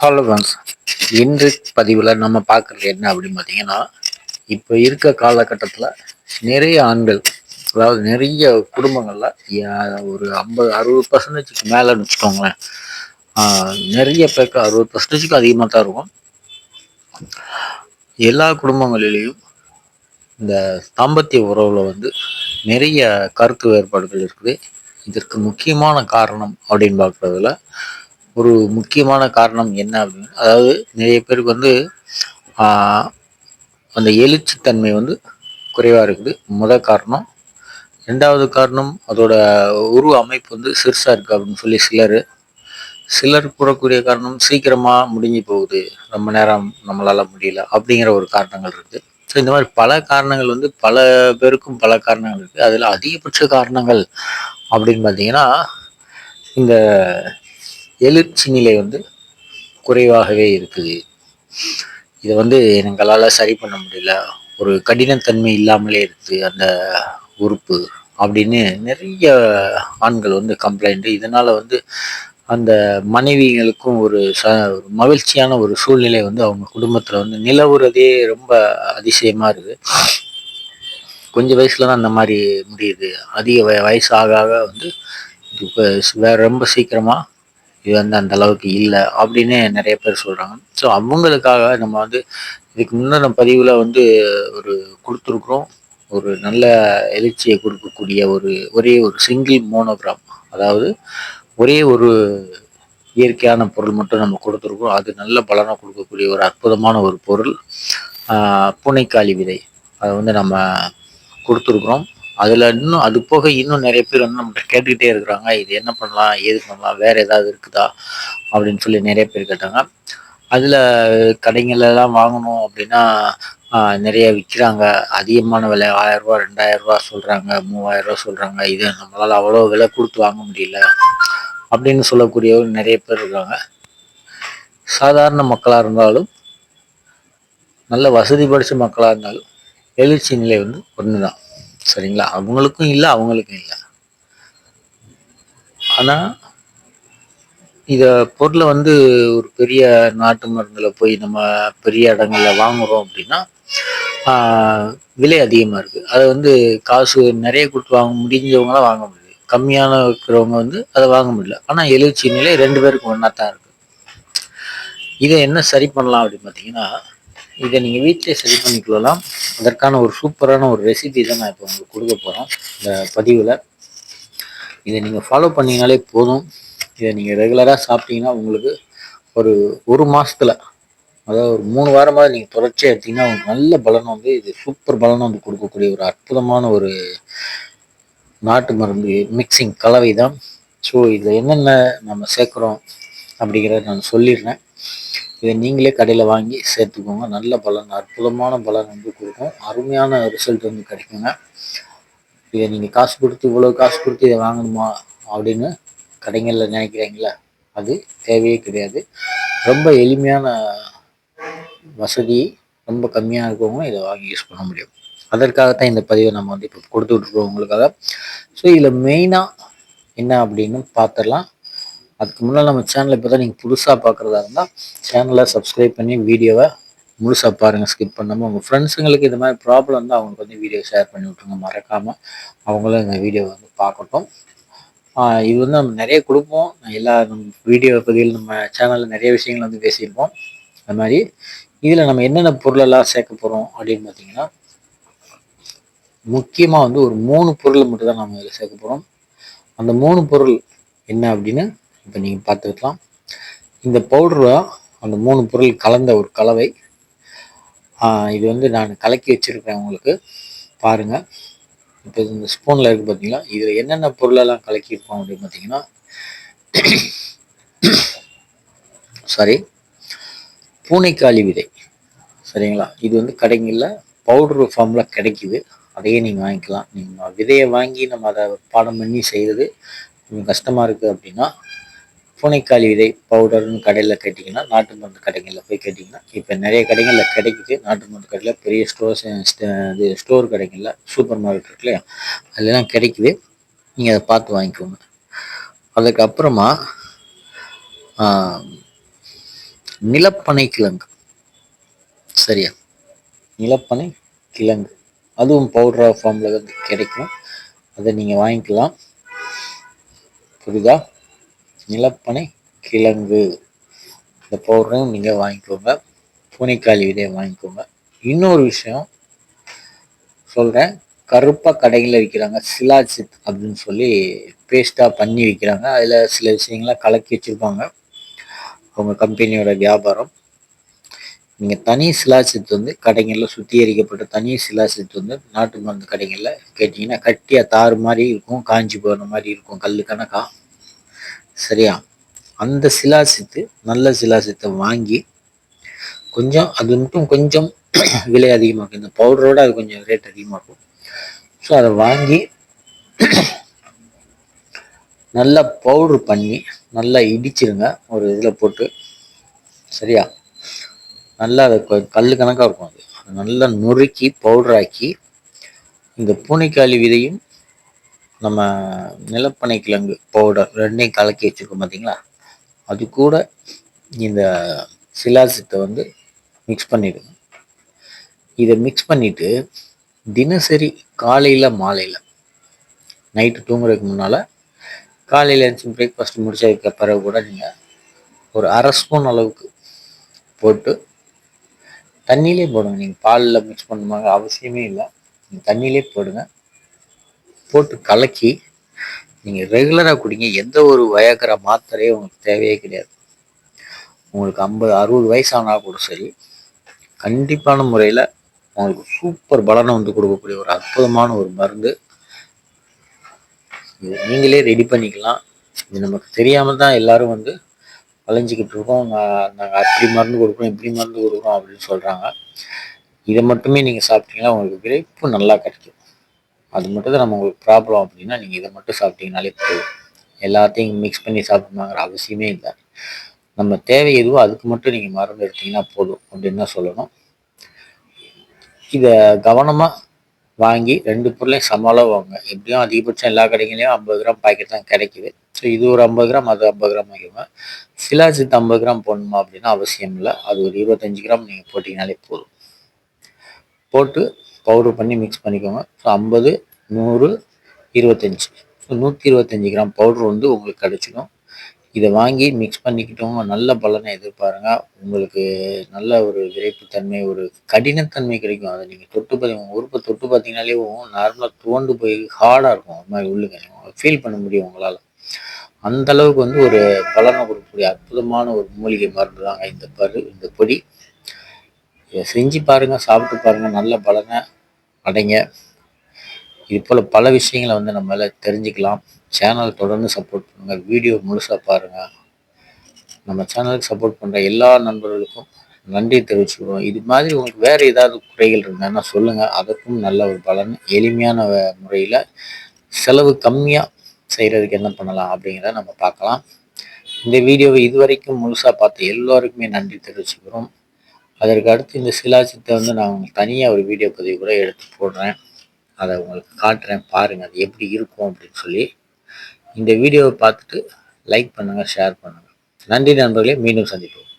Hello friends. இன்று பதிவில் நம்ம பார்க்குறது என்ன அப்படின்னு பார்த்தீங்கன்னா, இப்போ இருக்க காலகட்டத்தில் நிறைய ஆண்கள், அதாவது நிறைய குடும்பங்களில் ஒரு 50-60% மேலேன்னு வச்சுக்கோங்களேன். நிறைய பேருக்கு 60%க்கு அதிகமாக தான் இருக்கும். எல்லா குடும்பங்களிலேயும் இந்த தாம்பத்திய உறவில் நிறைய கருத்து வேறுபாடுகள் இருக்குது. இதற்கு முக்கியமான காரணம் அப்படின்னு பார்க்குறதுல ஒரு முக்கியமான காரணம் என்ன அப்படின்னு, அதாவது நிறைய பேருக்கு அந்த எழுச்சித்தன்மை குறைவாக இருக்குது. முதல் காரணம். ரெண்டாவது காரணம், அதோட உருவ அமைப்பு சிறுசாக இருக்குது அப்படின்னு சொல்லி சிலர் கூறக்கூடிய காரணம், சீக்கிரமாக முடிஞ்சு போகுது, ரொம்ப நேரம் நம்மளால் முடியல அப்படிங்கிற ஒரு காரணங்கள் இருக்குது. ஸோ இந்த மாதிரி பல காரணங்கள் பல பேருக்கும் பல காரணங்கள் இருக்குது. அதில் அதிகபட்ச காரணங்கள் அப்படின்னு பார்த்தீங்கன்னா, இந்த எழுச்சி நிலை குறைவாகவே இருக்குது. இதை எங்களால் சரி பண்ண முடியல, ஒரு கடினத்தன்மை இல்லாமலே இருக்குது அந்த உறுப்பு அப்படின்னு நிறைய ஆண்கள் கம்ப்ளைண்ட். இதனால் அந்த மனைவிகளுக்கும் ஒரு மகிழ்ச்சியான ஒரு சூழ்நிலை அவங்க குடும்பத்தில் நிலவுறதே ரொம்ப அதிசயமாக இருக்குது. கொஞ்சம் வயசுல தான் அந்த மாதிரி முடியுது. அதிக வயசு ஆக ஆக இப்போ ரொம்ப சீக்கிரமாக இது அந்த அளவுக்கு இல்லை அப்படின்னு நிறைய பேர் சொல்கிறாங்க. ஸோ அவங்களுக்காக நம்ம இதுக்கு முன்ன பதிவில் ஒரு கொடுத்துருக்குறோம். ஒரு நல்ல எழுச்சியை கொடுக்கக்கூடிய ஒரே ஒரு சிங்கிள் மோனோகிராம், அதாவது ஒரே ஒரு இயற்கையான பொருள் மட்டும் நம்ம கொடுத்துருக்கோம். அது நல்ல பலனை கொடுக்கக்கூடிய ஒரு அற்புதமான ஒரு பொருள், பூனைக்காளி விதை. அதை நம்ம கொடுத்துருக்குறோம். அதில் இன்னும் அது போக இன்னும் நிறைய பேர் நம்மகிட்ட கேட்டுக்கிட்டே இருக்கிறாங்க, இது என்ன பண்ணலாம், ஏது பண்ணலாம், வேறு ஏதாவது இருக்குதா அப்படின்னு சொல்லி நிறைய பேர் கேட்டாங்க. அதில் கடைங்களெல்லாம் வாங்கணும் அப்படின்னா நிறைய விற்கிறாங்க. அதிகமான விலை 1000 ரூபா 2000 ரூபா சொல்கிறாங்க, 3000 ரூபா சொல்கிறாங்க. இது நம்மளால் அவ்வளோ விலை கொடுத்து வாங்க முடியல அப்படின்னு சொல்லக்கூடியவர் நிறைய பேர் இருக்காங்க. சாதாரண மக்களாக இருந்தாலும், நல்ல வசதி படித்த மக்களாக இருந்தாலும், எழுச்சி நிலை ஒன்று தான். சரிங்களா? அவங்களுக்கும் இல்லை, அவங்களுக்கும் இல்லை. ஆனால் இதை பொருளை ஒரு பெரிய நாட்டு மருந்தில் போய் நம்ம பெரிய இடங்கள்ல வாங்குறோம் அப்படின்னா விலை அதிகமாக இருக்குது. அதை காசு நிறைய கொடுத்து வாங்க முடிஞ்சவங்களாம் வாங்க முடியுது, கம்மியான இருக்கிறவங்க அதை வாங்க முடியல. ஆனால் எழுச்சி நிலை 2 பேருக்கும் ஒன்றா தான் இருக்குது. இதை என்ன சரி பண்ணலாம் அப்படின்னு பார்த்தீங்கன்னா, இதை நீங்கள் வீட்டிலே சரி பண்ணிக்கலாம். அதற்கான ஒரு சூப்பரான ஒரு ரெசிபி தான் நான் இப்போ உங்களுக்கு கொடுக்க போகிறோம் இந்த பதிவில். இதை நீங்கள் ஃபாலோ பண்ணிங்கனாலே போதும். இதை நீங்கள் ரெகுலராக சாப்பிட்டீங்கன்னா உங்களுக்கு ஒரு மாதத்தில், அதாவது ஒரு 3 வாரமாக நீங்கள் தொடர்ச்சியாக எடுத்தீங்கன்னா உங்களுக்கு நல்ல பலன் இது சூப்பர் பலன் கொடுக்கக்கூடிய ஒரு அற்புதமான ஒரு நாட்டு மருந்து மிக்சிங் கலவை தான். ஸோ இதில் என்னென்ன நம்ம சேர்க்குறோம் அப்படிங்கிறத நான் சொல்லிடுறேன். இதை நீங்களே கடையில் வாங்கி சேர்த்துக்கோங்க. நல்ல பலன், அற்புதமான பலன் கொடுக்கும். அருமையான ரிசல்ட் கிடைக்குங்க. இதை நீங்கள் காசு கொடுத்து, இவ்வளோ காசு கொடுத்து இதை வாங்கணுமா அப்படின்னு கடைகளில் நினைக்கிறீங்களா? அது தேவையே கிடையாது. ரொம்ப எளிமையான வசதி, ரொம்ப கம்மியாக இருக்கவங்க இதை வாங்கி யூஸ் பண்ண முடியும். அதற்காகத்தான் இந்த பதிவை நம்ம இப்போ கொடுத்துட்ருக்கோம் உங்களுக்காக. ஸோ இதில் மெயினாக என்ன அப்படின்னு பார்த்துடலாம். அதுக்கு முன்னால் நம்ம சேனலை இப்போ தான் நீங்கள் புதுசாக பார்க்குறதா இருந்தால் சேனலை சப்ஸ்கிரைப் பண்ணி வீடியோவை முழுசாக பாருங்கள், ஸ்கிப் பண்ணாமல். உங்கள் ஃப்ரெண்ட்ஸுங்களுக்கு இந்த மாதிரி ப்ராப்ளம் இருந்தால் அவங்களுக்கு வீடியோ ஷேர் பண்ணி விட்ருங்க. மறக்காமல் அவங்களும் இந்த வீடியோவை பார்க்கட்டும். இது நம்ம நிறைய கொடுப்போம். எல்லா வீடியோ பதிவில் நம்ம சேனலில் நிறைய விஷயங்கள் பேசியிருப்போம். அது மாதிரி இதில் நம்ம என்னென்ன பொருளெல்லாம் சேர்க்க போகிறோம் அப்படின்னு பார்த்தீங்கன்னா, முக்கியமாக ஒரு 3 பொருள் மட்டும் தான் நம்ம இதில் சேர்க்க போகிறோம். அந்த 3 பொருள் என்ன அப்படின்னு இப்போ நீங்கள் பார்த்துக்கலாம். இந்த பவுடரை அந்த 3 பொருள் கலந்த ஒரு கலவை. இது நான் கலக்கி வச்சுருக்கேன், உங்களுக்கு பாருங்கள். இப்போ இந்த ஸ்பூனில் இருக்குது பார்த்தீங்களா? இதில் என்னென்ன பொருளெல்லாம் கலக்கியிருப்போம் அப்படின்னு பார்த்தீங்கன்னா, சாரி, பூனைக்காளி விதை. சரிங்களா? இது கடைங்களில் பவுடர் ஃபார்மில் கிடைக்குது. அதையே நீங்கள் வாங்கிக்கலாம். நீங்கள் விதையை வாங்கி நம்ம அதை பாடம் பண்ணி செய்கிறது கொஞ்சம் கஷ்டமாக இருக்குது அப்படின்னா, பூனைக்காளி விதை பவுடர்னு கடையில் கேட்டிங்கன்னா, நாட்டு மருந்து கடைகளில் போய் கேட்டிங்கன்னா, இப்போ நிறைய கடைகளில் கிடைக்குது. நாட்டு மருந்து கடையில், பெரிய ஸ்டோர் கடைகளில், சூப்பர் மார்க்கெட் இருக்கு இல்லையா, அதெல்லாம் கிடைக்குது. நீங்கள் அதை பார்த்து வாங்கிக்கோங்க. அதுக்கப்புறமா நிலப்பனை கிழங்கு. சரியா? நிலப்பனை கிழங்கு அதுவும் பவுடரா ஃபார்மில் வந்து கிடைக்கும். அதை நீங்கள் வாங்கிக்கலாம். புரியுதா? நிலப்பனை கிழங்கு இந்த பவுடரையும் நீங்கள் வாங்கிக்கோங்க. பூனைக்காளி விதையை வாங்கிக்கோங்க. இன்னொரு விஷயம் சொல்கிறேன். கருப்பாக கடைகளில் விற்கிறாங்க சிலாஜித் அப்படின்னு சொல்லி பேஸ்ட்டாக பண்ணி விற்கிறாங்க. அதில் சில விஷயங்கள்லாம் கலக்கி வச்சுருப்பாங்க. அவங்க கம்பெனியோட வியாபாரம். நீங்கள் தனி சிலாஜித் வந்து கடைகளில் சுத்திகரிக்கப்பட்ட தனி சிலாஜித் வந்து நாட்டு மருந்து கடைகளில் கேட்டிங்கன்னா கட்டியாக தாறு மாதிரி இருக்கும், காஞ்சி போன மாதிரி இருக்கும், கல் கணக்கா. சரியா? அந்த சிலாஜித்து நல்ல சிலாஜித்தை வாங்கி கொஞ்சம் அது மட்டும் கொஞ்சம் விலை அதிகமாக இருக்கும். இந்த பவுடரோட அது கொஞ்சம் ரேட் அதிகமாக இருக்கும். ஸோ அதை வாங்கி நல்லா பவுட்ரு பண்ணி நல்லா இடிச்சிருங்க ஒரு இதில் போட்டு. சரியா? நல்லா அதை கல் கணக்காக இருக்கும். அது நல்லா நொறுக்கி பவுடராக்கி இந்த பூனைக்காளி விதையும் நம்ம நிலப்பனை கிழங்கு பவுடர் ரெண்டையும் கலக்கி வச்சுருக்கோம் பார்த்தீங்களா, அது கூட இந்த சிலாசித்தை வந்து மிக்ஸ் பண்ணிவிடுங்க. இதை மிக்ஸ் பண்ணிவிட்டு தினசரி காலையில் மாலையில் நைட்டு தூங்குறதுக்கு முன்னால் காலையில் எழுந்துச்சு பிரேக்ஃபாஸ்ட் முடிச்சதுக்கு பிறகு கூட நீங்கள் ஒரு அரை ஸ்பூன் அளவுக்கு போட்டு தண்ணியிலே போடுங்க. நீங்கள் பாலில் மிக்ஸ் பண்ணுமாங்க அவசியமே இல்லை. நீங்கள் தண்ணியிலே போடுங்க. போட்டு கலக்கி நீங்கள் ரெகுலராக குடிங்க. எந்த ஒரு வயக்கிற மாத்திரையும் உங்களுக்கு தேவையே கிடையாது. உங்களுக்கு 50-60 வயசானா கூட சரி, கண்டிப்பான முறையில் உங்களுக்கு சூப்பர் பலனை வந்து கொடுக்கக்கூடிய ஒரு அற்புதமான ஒரு மருந்து. நீங்களே ரெடி பண்ணிக்கலாம். இது நமக்கு தெரியாமல் தான் எல்லாரும் வந்து அலைஞ்சிக்கிட்டு இருக்கோம். நாங்கள் அப்படி மருந்து கொடுக்குறோம், இப்படி மருந்து கொடுக்குறோம் அப்படின்னு சொல்கிறாங்க. இதை மட்டுமே நீங்கள் சாப்பிட்டீங்கன்னா உங்களுக்கு விரைப்பு நல்லா கிடைக்கும். அது மட்டும் தான் நம்ம உங்களுக்கு ப்ராப்ளம் அப்படின்னா நீங்கள் இதை மட்டும் சாப்பிட்டீங்கனாலே போதும். எல்லாத்தையும் மிக்ஸ் பண்ணி சாப்பிடணுங்கிற அவசியமே இல்லை. நம்ம தேவை எதுவோ அதுக்கு மட்டும் நீங்கள் மருந்து எடுத்தீங்கன்னா போதும் அப்படின்னு தான் சொல்லணும். இதை கவனமாக வாங்கி 2 பொருளையும் சம அளவு வாங்க. எப்படியும் அதிகபட்சம் எல்லா கடைகளையும் 50 கிராம் பாக்கெட் தான் கிடைக்குது. ஸோ இது ஒரு 50 கிராம், அது 50 கிராம் வாங்கிக்கோங்க. சிலாஜித் 50 கிராம் போடணுமா அப்படின்னா அவசியம் இல்லை. அது ஒரு 25 கிராம் நீங்கள் போட்டிங்கனாலே போதும். போட்டு பவுடர் பண்ணி மிக்ஸ் பண்ணிக்கோங்க. ஸோ 50, 100, 25, ஸோ 125 கிராம் பவுடர் வந்து உங்களுக்கு கிடைச்சிடும். இதை வாங்கி மிக்ஸ் பண்ணிக்கிட்டோங்க. நல்ல பலனை எதிர்பாருங்க. உங்களுக்கு நல்ல ஒரு விரைப்புத்தன்மை, ஒரு கடினத்தன்மை கிடைக்கும். அதை நீங்கள் தொட்டு பார்த்தீங்க உறுப்பை தொட்டு பார்த்தீங்கனாலே நார்மலாக துவண்டு போய் ஹார்டாக இருக்கும். அது மாதிரி உள்ளுங்க ஃபீல் பண்ண முடியும் உங்களால். அந்த அளவுக்கு வந்து ஒரு பலனை கொடுக்கக்கூடிய அற்புதமான ஒரு மூலிகை மருந்து தாங்க இந்த பொடி. இதை செஞ்சு பாருங்கள், சாப்பிட்டு பாருங்கள், நல்ல பலனை அடைங்க. இது போல் பல விஷயங்களை வந்து நம்மளால தெரிஞ்சுக்கலாம். சேனல் தொடர்ந்து சப்போர்ட் பண்ணுங்கள். வீடியோ முழுசாக பாருங்கள். நம்ம சேனலுக்கு சப்போர்ட் பண்ணுற எல்லா நண்பர்களுக்கும் நன்றி தெரிவிச்சுக்கிறோம். இது மாதிரி உங்களுக்கு வேறு ஏதாவது குறைகள் இருந்தாங்கன்னா சொல்லுங்கள். அதற்கும் நல்ல ஒரு பலன் எளிமையான முறையில் செலவு கம்மியாக செய்கிறதுக்கு என்ன பண்ணலாம் அப்படிங்கிறத நம்ம பார்க்கலாம். இந்த வீடியோவை இதுவரைக்கும் முழுசாக பார்த்த எல்லோருக்குமே நன்றி தெரிவிச்சுக்கிறோம். அதற்கு அடுத்து இந்த சிலாஜித்தை வந்து நான் உங்களுக்கு தனியாக ஒரு வீடியோ பதிவு கூட எடுத்து போடுறேன். அதை உங்களுக்கு காட்டுறேன், பாருங்கள் அது எப்படி இருக்கும் அப்படின்னு சொல்லி. இந்த வீடியோவை பார்த்துட்டு லைக் பண்ணுங்கள், ஷேர் பண்ணுங்கள். நன்றி நண்பர்களே, மீண்டும் சந்திப்போம்.